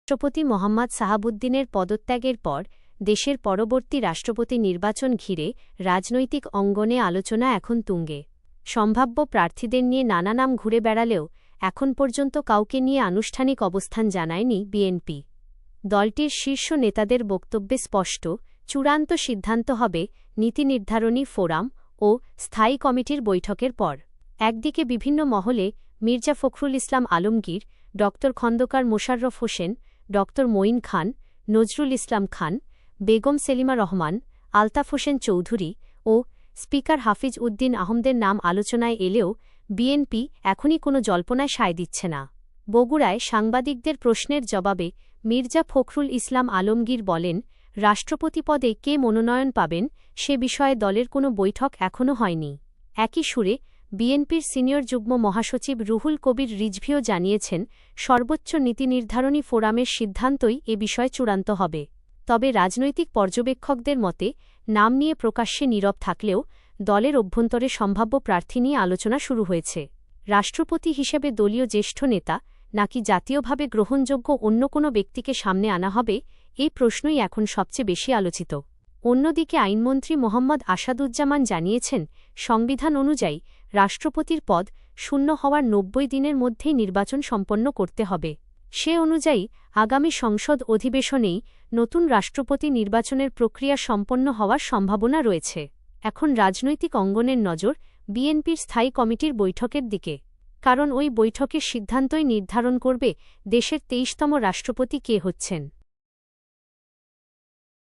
রাষ্ট্রপতি মোহাম্মদ সাহাবুদ্দিনের পদত্যাগের পর দেশের পরবর্তী রাষ্ট্রপতি নির্বাচন ঘিরে রাজনৈতিক অঙ্গনে আলোচনা এখন তুঙ্গে। সম্ভাব্য প্রার্থীদের নিয়ে নানা নাম ঘুরে বেড়ালেও এখন পর্যন্ত কাউকে নিয়ে আনুষ্ঠানিক অবস্থান জানায়নি বিএনপি। দলটির শীর্ষ নেতাদের বক্তব্যে স্পষ্ট, চূড়ান্ত সিদ্ধান্ত হবে নীতি নির্ধারণী ফোরাম ও স্থায়ী কমিটির বৈঠকের পর। একদিকে বিভিন্ন মহলে মির্জা ফখরুল ইসলাম আলমগীর, ড খন্দকার মোশাররফ হোসেন, ড মঈন খান, নজরুল ইসলাম খান, বেগম সেলিমা রহমান, আলতাফ হোসেন চৌধুরী ও স্পিকার হাফিজ উদ্দিন আহমদের নাম আলোচনায় এলেও বিএনপি এখনই কোনো জল্পনায় সায় দিচ্ছে না। বগুড়ায় সাংবাদিকদের প্রশ্নের জবাবে মির্জা ফখরুল ইসলাম আলমগীর বলেন, রাষ্ট্রপতি পদে কে মনোনয়ন পাবেন সে বিষয়ে দলের কোনো বৈঠক এখনও হয়নি। একই সুরে বিএনপির সিনিয়র যুগ্ম মহাসচিব রুহুল কবির রিজভীও জানিয়েছেন, সর্বোচ্চ নীতি নির্ধারণী ফোরামের সিদ্ধান্তই এ বিষয়ে চূড়ান্ত হবে। তবে রাজনৈতিক পর্যবেক্ষকদের মতে নাম নিয়ে প্রকাশ্যে নীরব থাকলেও দলের অভ্যন্তরে সম্ভাব্য প্রার্থী নিয়ে আলোচনা শুরু হয়েছে। রাষ্ট্রপতি হিসেবে দলীয় জ্যেষ্ঠ নেতা নাকি জাতীয়ভাবে গ্রহণযোগ্য অন্য কোনো ব্যক্তিকে সামনে আনা হবে, এই প্রশ্নই এখন সবচেয়ে বেশি আলোচিত। অন্যদিকে আইনমন্ত্রী মোহাম্মদ আসাদুজ্জামান জানিয়েছেন, সংবিধান অনুযায়ী রাষ্ট্রপতির পদ শূন্য হওয়ার ৯০ দিনের মধ্যেই নির্বাচন সম্পন্ন করতে হবে। সে অনুযায়ী আগামী সংসদ অধিবেশনেই নতুন রাষ্ট্রপতি নির্বাচনের প্রক্রিয়া সম্পন্ন হওয়ার সম্ভাবনা রয়েছে। এখন রাজনৈতিক অঙ্গনের নজর বিএনপির স্থায়ী কমিটির বৈঠকের দিকে, কারণ ওই বৈঠকের সিদ্ধান্তই নির্ধারণ করবে দেশের ২৩তম রাষ্ট্রপতি কে হচ্ছেন।